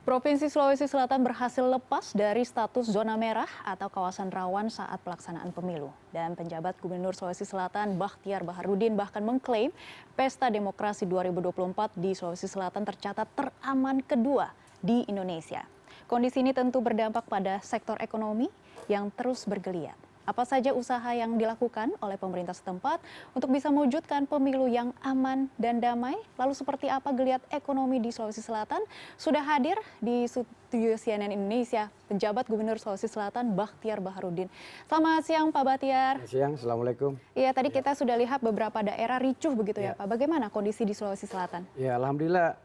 Provinsi Sulawesi Selatan berhasil lepas dari status zona merah atau kawasan rawan saat pelaksanaan pemilu. Dan penjabat Gubernur Sulawesi Selatan Bakhtiar Baharudin bahkan mengklaim Pesta Demokrasi 2024 di Sulawesi Selatan tercatat teraman kedua di Indonesia. Kondisi ini tentu berdampak pada sektor ekonomi yang terus bergeliat. Apa saja usaha yang dilakukan oleh pemerintah setempat untuk bisa mewujudkan pemilu yang aman dan damai? Lalu seperti apa geliat ekonomi di Sulawesi Selatan? Sudah hadir di studio CNN Indonesia, penjabat Gubernur Sulawesi Selatan Bakhtiar Baharudin. Selamat siang Pak Bakhtiar. Selamat siang, Assalamualaikum. Iya, tadi kita sudah lihat beberapa daerah ricuh begitu ya Pak. Bagaimana kondisi di Sulawesi Selatan? Ya, Alhamdulillah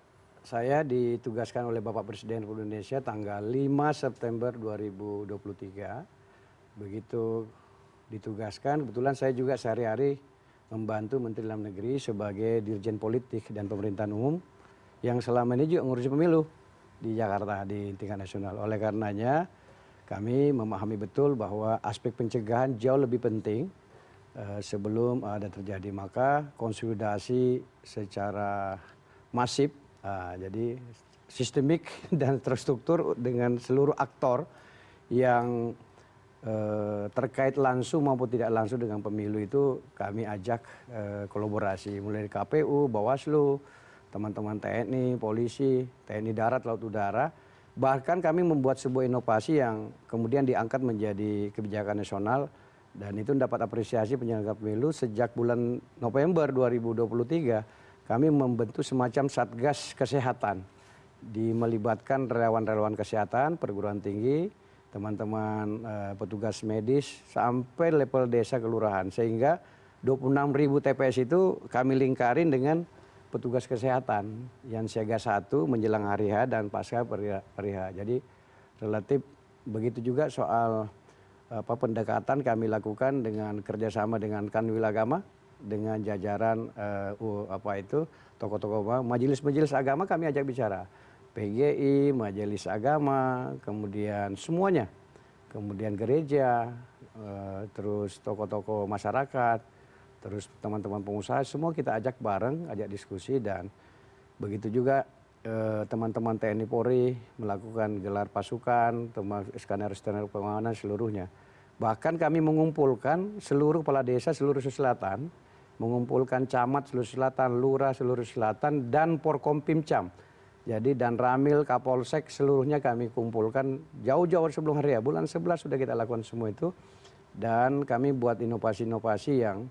saya ditugaskan oleh Bapak Presiden Republik Indonesia tanggal 5 September 2023. Begitu ditugaskan, kebetulan saya juga sehari-hari membantu Menteri Dalam Negeri sebagai Dirjen Politik dan Pemerintahan Umum yang selama ini juga ngurusi pemilu di Jakarta di tingkat nasional. Oleh karenanya kami memahami betul bahwa aspek pencegahan jauh lebih penting sebelum ada terjadi. Maka konsolidasi secara masif, jadi sistemik dan terstruktur dengan seluruh aktor yang terkait langsung maupun tidak langsung dengan pemilu itu kami ajak kolaborasi mulai dari KPU, Bawaslu, teman-teman TNI, polisi, TNI darat, laut udara. Bahkan kami membuat sebuah inovasi yang kemudian diangkat menjadi kebijakan nasional dan itu mendapat apresiasi penyelenggara pemilu. Sejak bulan November 2023 kami membentuk semacam Satgas Kesehatan, melibatkan relawan-relawan kesehatan, perguruan tinggi, teman-teman petugas medis sampai level desa kelurahan, sehingga 26.000 TPS itu kami lingkarin dengan petugas kesehatan yang siaga 1 menjelang hari H dan pasca hari H. Jadi relatif begitu juga soal pendekatan kami lakukan dengan kerjasama dengan Kanwil Agama, dengan jajaran tokoh-tokoh majelis-majelis agama kami ajak bicara. PGI, Majelis Agama, kemudian semuanya, kemudian gereja, terus tokoh-tokoh masyarakat, terus teman-teman pengusaha, semua kita ajak bareng, ajak diskusi dan begitu juga teman-teman TNI Polri melakukan gelar pasukan, skenario pengamanan seluruhnya. Bahkan kami mengumpulkan seluruh kepala desa seluruh Selatan, mengumpulkan camat seluruh Selatan, lurah seluruh Selatan dan Porkompimcam. Jadi dan Ramil, Kapolsek seluruhnya kami kumpulkan jauh-jauh sebelum hari ya, bulan 11 sudah kita lakukan semua itu. Dan kami buat inovasi-inovasi yang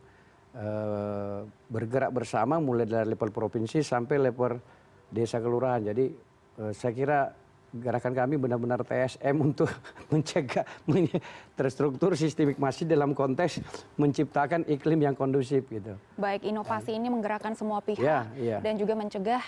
bergerak bersama mulai dari level provinsi sampai level desa kelurahan. Jadi saya kira gerakan kami benar-benar TSM untuk mencegah terstruktur sistemik masih dalam konteks menciptakan iklim yang kondusif gitu. Baik, inovasi ini menggerakkan semua pihak dan juga mencegah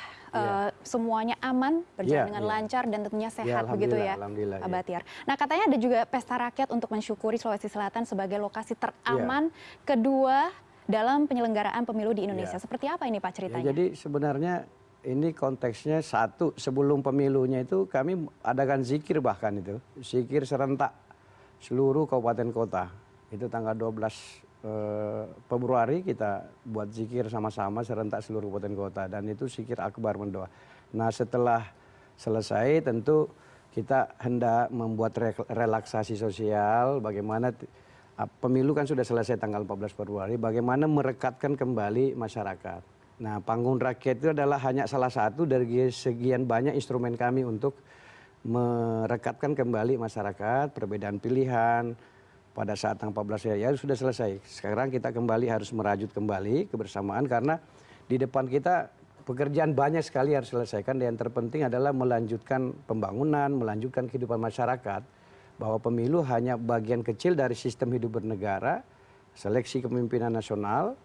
semuanya aman, berjalan dengan lancar dan tentunya sehat begitu ya Pak Bakhtiar. Nah, katanya ada juga pesta rakyat untuk mensyukuri Sulawesi Selatan sebagai lokasi teraman kedua dalam penyelenggaraan pemilu di Indonesia. Seperti apa ini Pak ceritanya? Jadi sebenarnya ini konteksnya satu, sebelum pemilunya itu kami adakan zikir, bahkan itu zikir serentak seluruh kabupaten kota. Itu tanggal 12 Februari kita buat zikir sama-sama serentak seluruh kabupaten kota dan itu zikir akbar mendoa. Nah, setelah selesai tentu kita hendak membuat relaksasi sosial, bagaimana pemilu kan sudah selesai tanggal 14 Februari, bagaimana merekatkan kembali masyarakat. Nah, panggung rakyat itu adalah hanya salah satu dari sekian banyak instrumen kami untuk merekatkan kembali masyarakat, perbedaan pilihan pada saat tanggal 14 ya sudah selesai. Sekarang kita kembali harus merajut kembali kebersamaan karena di depan kita pekerjaan banyak sekali harus selesaikan dan yang terpenting adalah melanjutkan pembangunan, melanjutkan kehidupan masyarakat. Bahwa pemilu hanya bagian kecil dari sistem hidup bernegara, seleksi kepemimpinan nasional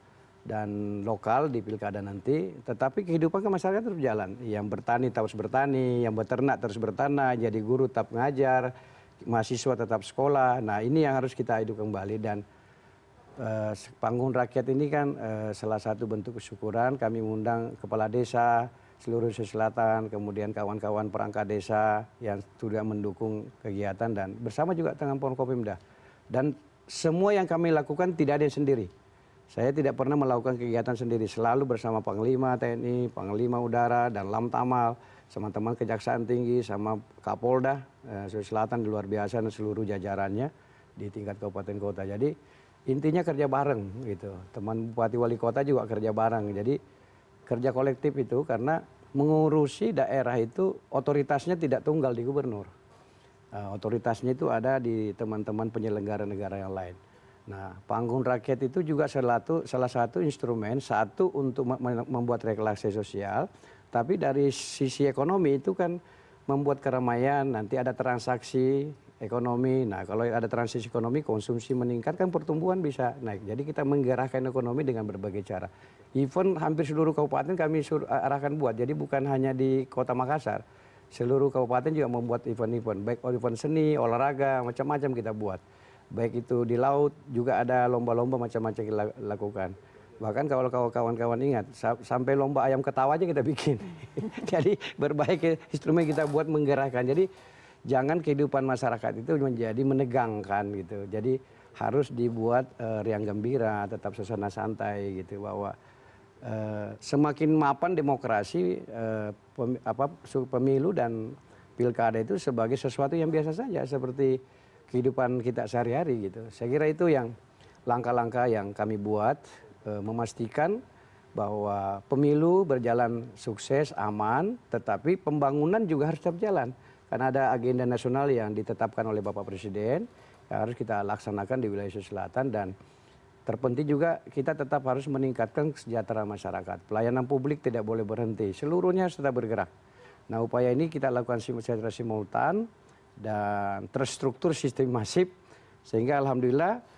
dan lokal di pilkada nanti, tetapi kehidupan ke masyarakat terus berjalan. Yang bertani terus bertani, yang beternak terus berternak, jadi guru tetap ngajar, mahasiswa tetap sekolah. Nah, ini yang harus kita hidup kembali dan panggung rakyat ini kan salah satu bentuk kesyukuran. Kami mengundang kepala desa seluruh Sulawesi Selatan, kemudian kawan-kawan perangkat desa yang sudah mendukung kegiatan dan bersama juga dengan Porkopimda. Dan semua yang kami lakukan tidak ada yang sendiri. Saya tidak pernah melakukan kegiatan sendiri, selalu bersama Panglima TNI, Panglima Udara, dan Lantamal. teman-teman Kejaksaan Tinggi sama Kapolda Sulawesi Selatan luar biasa dan seluruh jajarannya di tingkat kabupaten kota. Jadi intinya kerja bareng gitu. Teman bupati wali kota juga kerja bareng. Jadi kerja kolektif itu karena mengurusi daerah itu otoritasnya tidak tunggal di gubernur. Otoritasnya itu ada di teman-teman penyelenggara negara yang lain. Nah, panggung rakyat itu juga salah satu instrumen untuk membuat relaksasi sosial, tapi dari sisi ekonomi itu kan membuat keramaian, nanti ada transaksi ekonomi. Nah, kalau ada transaksi ekonomi, konsumsi meningkat kan pertumbuhan bisa naik. Jadi kita menggerakkan ekonomi dengan berbagai cara. Even hampir seluruh kabupaten kami arahkan buat. Jadi bukan hanya di Kota Makassar. Seluruh kabupaten juga membuat event-event, baik event seni, olahraga, macam-macam kita buat. Baik itu di laut juga ada lomba-lomba macam-macam kita lakukan. Bahkan kalau kawan-kawan ingat, sampai lomba ayam ketawa aja kita bikin. Jadi berbagai instrumen kita buat menggerakkan. Jadi jangan kehidupan masyarakat itu menjadi menegangkan gitu. Jadi harus dibuat riang gembira, tetap suasana santai gitu, bahwa semakin mapan demokrasi, pemilu dan pilkada itu sebagai sesuatu yang biasa saja seperti kehidupan kita sehari-hari gitu. Saya kira itu yang langkah-langkah yang kami buat, memastikan bahwa pemilu berjalan sukses, aman, tetapi pembangunan juga harus tetap jalan. Karena ada agenda nasional yang ditetapkan oleh Bapak Presiden yang harus kita laksanakan di wilayah Sulawesi Selatan, dan terpenting juga kita tetap harus meningkatkan kesejahteraan masyarakat. Pelayanan publik tidak boleh berhenti, seluruhnya harus tetap bergerak. Nah, upaya ini kita lakukan secara simultan dan terstruktur sistem masif, sehingga alhamdulillah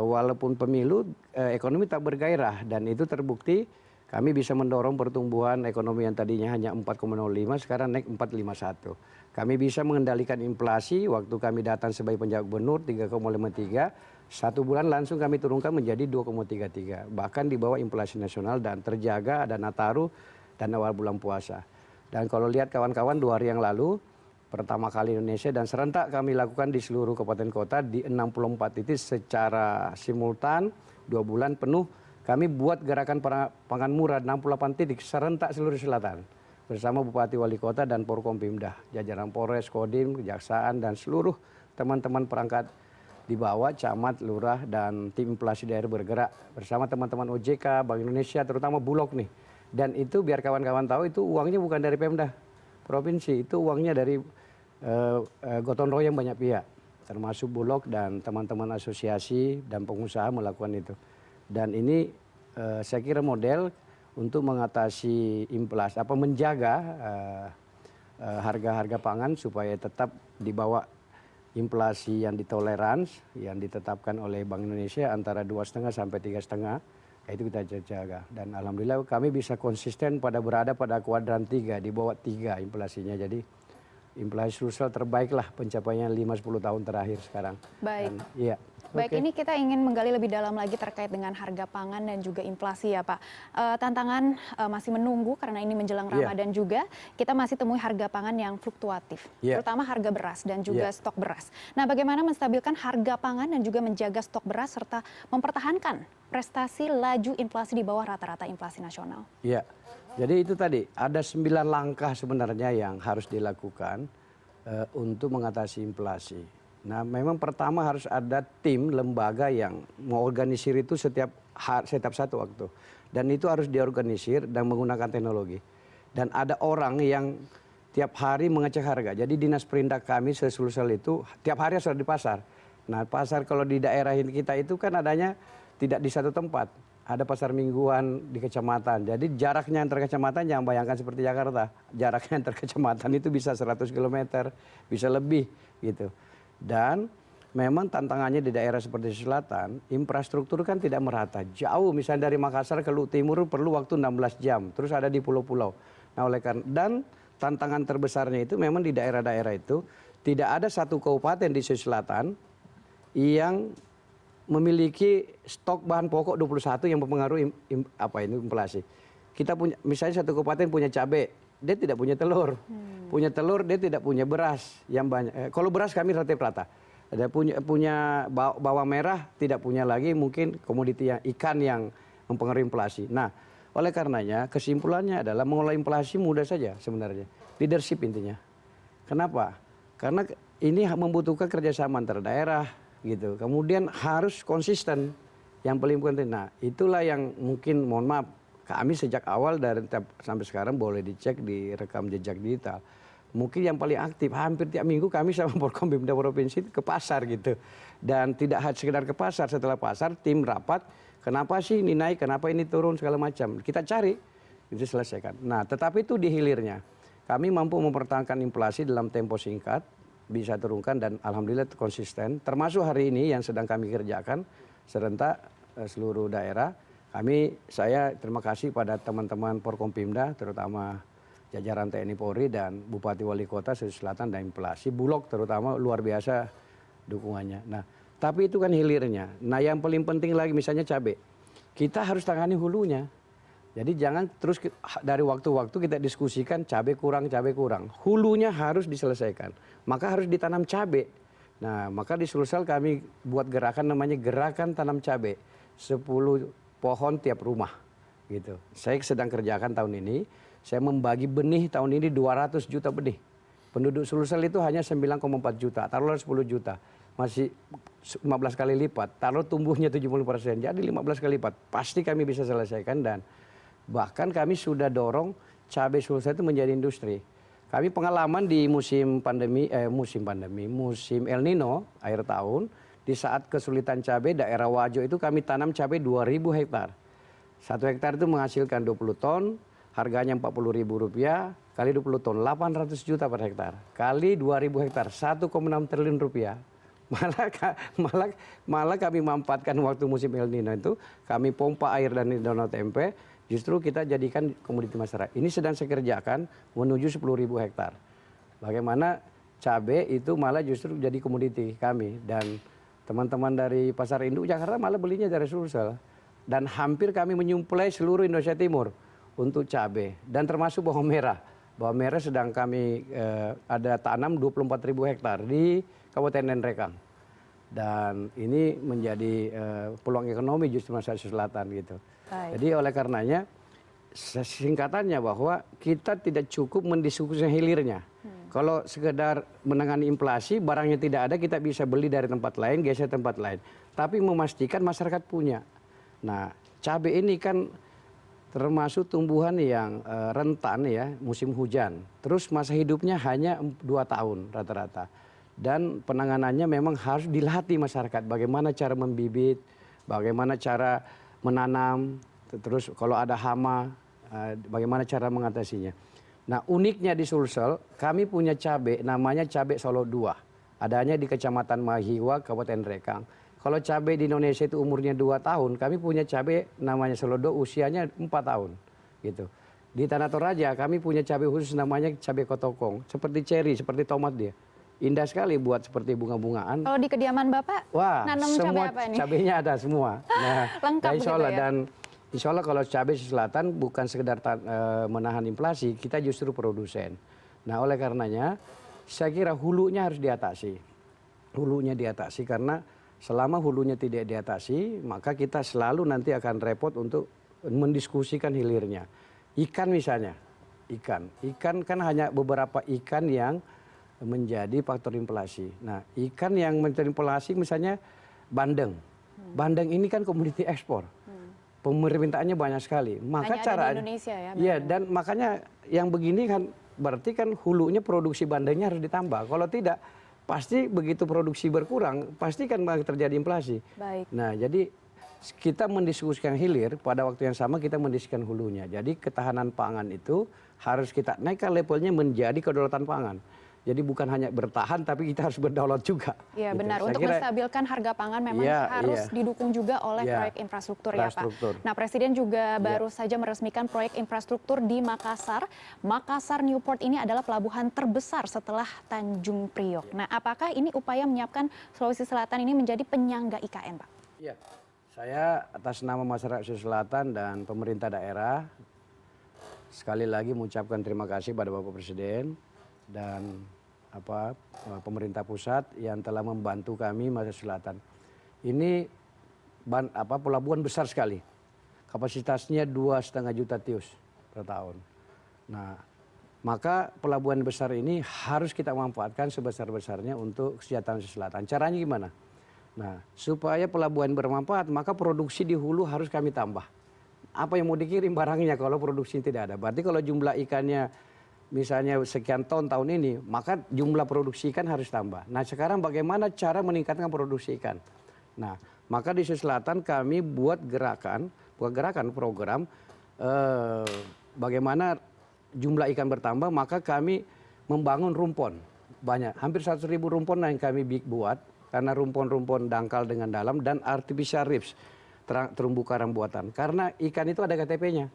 walaupun pemilu ekonomi tak bergairah, dan itu terbukti kami bisa mendorong pertumbuhan ekonomi yang tadinya hanya 4,05 sekarang naik 4,51. Kami bisa mengendalikan inflasi waktu kami datang sebagai penjabat gubernur 3,53, 1 bulan langsung kami turunkan menjadi 2,33, bahkan di bawah inflasi nasional, dan terjaga ada Nataru dan awal bulan puasa. Dan kalau lihat kawan-kawan 2 hari yang lalu, pertama kali Indonesia dan serentak kami lakukan di seluruh kabupaten kota di 64 titik secara simultan 2 bulan penuh. Kami buat gerakan pangan murah 68 titik serentak seluruh selatan bersama Bupati Wali Kota dan Porkompimda, jajaran Polres, Kodim, Kejaksaan, dan seluruh teman-teman perangkat di bawah, camat, lurah, dan tim inflasi daerah bergerak bersama teman-teman OJK, Bank Indonesia, terutama Bulog nih. Dan itu biar kawan-kawan tahu, itu uangnya bukan dari Pemda provinsi, itu uangnya dari gotong royong banyak pihak, termasuk Bulog dan teman-teman asosiasi dan pengusaha melakukan itu. Dan ini saya kira model untuk mengatasi inflasi, menjaga harga-harga pangan supaya tetap di bawah inflasi yang ditolerans, yang ditetapkan oleh Bank Indonesia antara 2,5 sampai 3,5, itu kita jaga. Dan alhamdulillah kami bisa konsisten berada pada kuadran 3, di bawah 3 inflasinya. Jadi inflasi sosial terbaik lah pencapaian 5-10 tahun terakhir sekarang. Baik. Dan, iya. Baik, ini kita ingin menggali lebih dalam lagi terkait dengan harga pangan dan juga inflasi ya Pak. Tantangan masih menunggu karena ini menjelang Ramadan juga. Kita masih temui harga pangan yang fluktuatif, terutama harga beras dan juga stok beras. Nah, bagaimana menstabilkan harga pangan dan juga menjaga stok beras serta mempertahankan prestasi laju inflasi di bawah rata-rata inflasi nasional? Iya, jadi itu tadi ada 9 langkah sebenarnya yang harus dilakukan untuk mengatasi inflasi. Nah, memang pertama harus ada tim lembaga yang mengorganisir itu setiap satu waktu. Dan itu harus diorganisir dan menggunakan teknologi. Dan ada orang yang tiap hari mengecek harga. Jadi dinas perindak kami Sulsel itu tiap hari harus ada di pasar. Nah, pasar kalau di daerah kita itu kan adanya tidak di satu tempat. Ada pasar mingguan di kecamatan. Jadi jaraknya antar kecamatan jangan bayangkan seperti Jakarta. Jaraknya antar kecamatan itu bisa 100 km, bisa lebih gitu. Dan memang tantangannya di daerah seperti selatan, infrastruktur kan tidak merata. Jauh, misalnya dari Makassar ke Timur perlu waktu 16 jam. Terus ada di pulau-pulau. Nah, oleh karena dan tantangan terbesarnya itu memang di daerah-daerah itu tidak ada satu kabupaten di Sulawesi Selatan yang memiliki stok bahan pokok 21 yang mempengaruhi inflasi. Kita punya, misalnya satu kabupaten punya cabai, dia tidak punya telur. Punya telur, dia tidak punya beras yang banyak. Kalau beras kami relatif rata. Ada punya bawang merah, tidak punya lagi mungkin komoditi ikan yang mempengaruhi inflasi. Nah, oleh karenanya kesimpulannya adalah mengelola inflasi mudah saja sebenarnya. leadership intinya. Kenapa? Karena ini membutuhkan kerjasama antar daerah gitu. Kemudian harus konsisten, yang paling penting. Nah itulah yang mungkin mohon maaf kami sejak awal dari sampai sekarang boleh dicek di rekam jejak digital. Mungkin yang paling aktif hampir tiap minggu kami sama Forkompimda Provinsi ke pasar gitu. Dan tidak sekedar ke pasar, setelah pasar tim rapat, kenapa sih ini naik, kenapa ini turun segala macam. Kita cari, itu selesaikan. Nah tetapi itu di hilirnya. Kami mampu mempertahankan inflasi dalam tempo singkat, bisa turunkan dan alhamdulillah konsisten. Termasuk hari ini yang sedang kami kerjakan serentak seluruh daerah. Saya terima kasih pada teman-teman Forkompimda, terutama jajaran TNI Polri dan Bupati Wali Kota Sulawesi Selatan dan inflasi. Bulog terutama luar biasa dukungannya. Nah, tapi itu kan hilirnya. Nah, yang paling penting lagi misalnya cabai. Kita harus tangani hulunya. Jadi jangan terus dari waktu-waktu kita diskusikan cabai kurang. Hulunya harus diselesaikan. Maka harus ditanam cabai. Nah, maka di Sulsel kami buat gerakan namanya Gerakan Tanam Cabai. 10 pohon tiap rumah. Gitu. Saya sedang kerjakan tahun ini. Saya membagi benih tahun ini 200 juta benih. Penduduk Sulsel itu hanya 9,4 juta. Taruhlah 10 juta. Masih 15 kali lipat. Taruh tumbuhnya 70%. Jadi 15 kali lipat. Pasti kami bisa selesaikan dan bahkan kami sudah dorong cabai Sulsel itu menjadi industri. Kami pengalaman di musim El Nino akhir tahun, di saat kesulitan cabai daerah Wajo itu kami tanam cabai 2.000 hektar. 1 hektar itu menghasilkan 20 ton, harganya Rp40.000, kali 20 ton 800 juta per hektar. Kali 2.000 hektar 1,6 triliun rupiah. Malah kami memanfaatkan waktu musim El Nino itu, kami pompa air dari Danau Tempe, justru kita jadikan komoditi masyarakat. Ini sedang saya kerjakan menuju 10.000 hektar. Bagaimana cabai itu malah justru jadi komoditi kami. Dan teman-teman dari Pasar Induk Jakarta malah belinya dari Sulsel. Dan hampir kami menyuplai seluruh Indonesia Timur untuk cabai. Dan termasuk bawang merah. Bawang merah sedang kami ada tanam 24.000 hektar di Kabupaten Nrekang. Dan ini menjadi peluang ekonomi justru masyarakat Selatan gitu. Jadi oleh karenanya singkatannya bahwa kita tidak cukup mendiskusikan hilirnya. Kalau sekedar menangani inflasi, barangnya tidak ada, kita bisa beli dari tempat lain, geser tempat lain. Tapi memastikan masyarakat punya. Nah, cabai ini kan termasuk tumbuhan yang rentan ya, musim hujan. Terus masa hidupnya hanya 2 tahun rata-rata. Dan penanganannya memang harus dilatih masyarakat. Bagaimana cara membibit, bagaimana cara menanam, terus kalau ada hama, bagaimana cara mengatasinya. Nah uniknya di Sulsel, kami punya cabai namanya cabai Solo 2. Adanya di Kecamatan Mahiwa, Kabupaten Nrekang. Kalau cabai di Indonesia itu umurnya 2 tahun, kami punya cabai namanya Solo 2 usianya 4 tahun. Gitu. Di Tanah Toraja kami punya cabai khusus namanya cabai kotokong. Seperti ceri, seperti tomat dia. Indah sekali buat seperti bunga-bungaan. Kalau di kediaman Bapak, nanam cabai apa nih? Cabainya ada semua. Nah, lengkap insya Allah, ya? dan insya Allah kalau cabai Selatan bukan sekedar menahan inflasi, kita justru produsen. Nah oleh karenanya, saya kira hulunya harus diatasi. Hulunya diatasi karena selama hulunya tidak diatasi, maka kita selalu nanti akan repot untuk mendiskusikan hilirnya. Ikan misalnya, ikan kan hanya beberapa ikan yang menjadi faktor inflasi. Nah, ikan yang menjadi inflasi misalnya bandeng. Bandeng ini kan komoditi ekspor. Permintaannya banyak sekali. Maka cara di Indonesia ya. Iya, dan makanya yang begini kan berarti kan hulunya produksi bandengnya harus ditambah. Kalau tidak, pasti begitu produksi berkurang, pasti kan terjadi inflasi. Baik. Nah, jadi kita mendiskusikan hilir, pada waktu yang sama kita mendiskusikan hulunya. Jadi ketahanan pangan itu harus kita naikkan levelnya menjadi kedaulatan pangan. Jadi bukan hanya bertahan, tapi kita harus berdaulat juga. Iya gitu. benar, untuk menstabilkan harga pangan memang harus didukung juga oleh proyek infrastruktur ya Pak. Nah Presiden juga baru saja meresmikan proyek infrastruktur di Makassar. Makassar Newport ini adalah pelabuhan terbesar setelah Tanjung Priok. Nah apakah ini upaya menyiapkan Sulawesi Selatan ini menjadi penyangga IKN Pak? Iya, saya atas nama masyarakat Sulawesi Selatan dan pemerintah daerah, sekali lagi mengucapkan terima kasih pada Bapak Presiden dan pemerintah pusat yang telah membantu kami masyarakat Selatan. Ini pelabuhan besar sekali, kapasitasnya 2,5 juta TEU per tahun. Nah Maka pelabuhan besar ini harus kita manfaatkan sebesar-besarnya untuk kesejahteraan Selatan. Caranya gimana? Nah, supaya pelabuhan bermanfaat, maka produksi di hulu harus kami tambah. Apa yang mau dikirim barangnya kalau produksi tidak ada? Berarti kalau jumlah ikannya misalnya sekian ton tahun ini, maka jumlah produksi ikan harus tambah. Nah, sekarang bagaimana cara meningkatkan produksi ikan? Nah, maka di Sulawesi Selatan kami buat program bagaimana jumlah ikan bertambah, maka kami membangun rumpon banyak, hampir 100.000 rumpon yang kami buat karena rumpon-rumpon dangkal dengan dalam dan artificial reefs, terumbu karang buatan. Karena ikan itu ada KTP-nya.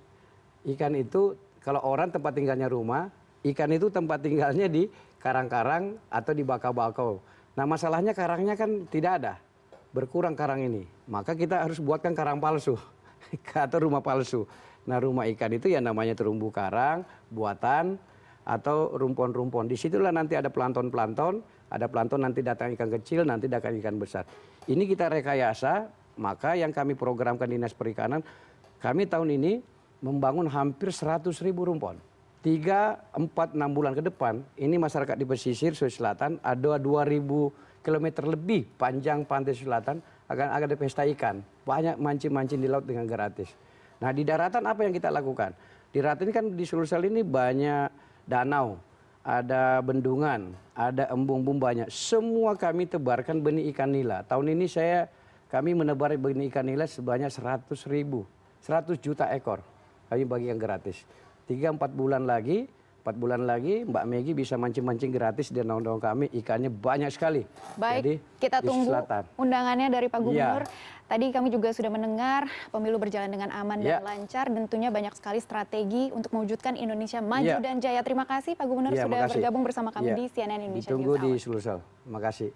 Ikan itu kalau orang tempat tinggalnya rumah, ikan itu tempat tinggalnya di karang-karang atau di bakau-bakau. Nah, masalahnya karangnya kan tidak ada, berkurang karang ini. Maka kita harus buatkan karang palsu atau rumah palsu. Nah, rumah ikan itu ya namanya terumbu karang buatan atau rumpon-rumpon. Disitulah nanti ada plankton-plankton, ada plankton nanti datang ikan kecil, nanti datang ikan besar. Ini kita rekayasa, maka yang kami programkan Dinas Perikanan, kami tahun ini membangun hampir 100.000 rumpon. 3, 4, 6 bulan ke depan, ini masyarakat di pesisir Sulawesi Selatan ada 2.000 kilometer lebih panjang pantai Selatan akan ada pesta ikan. Banyak mancing-mancing di laut dengan gratis. Nah, di daratan apa yang kita lakukan? Di daratan ini kan di Sulsel ini banyak danau, ada bendungan, ada embung-embung banyak. Semua kami tebarkan benih ikan nila. Tahun ini kami menebar benih ikan nila sebanyak 100 juta ekor. Kami bagikan gratis. 3-4 bulan lagi, 4 bulan lagi Mbak Megi bisa mancing-mancing gratis di danau-danau kami, ikannya banyak sekali. Baik, jadi, kita tunggu Selatan undangannya dari Pak Gubernur. Ya. Tadi kami juga sudah mendengar pemilu berjalan dengan aman dan lancar, dan tentunya banyak sekali strategi untuk mewujudkan Indonesia maju dan jaya. Terima kasih Pak Gubernur sudah bergabung bersama kami di CNN Indonesia Ditunggu News di Hour. Sulsel. Terima kasih.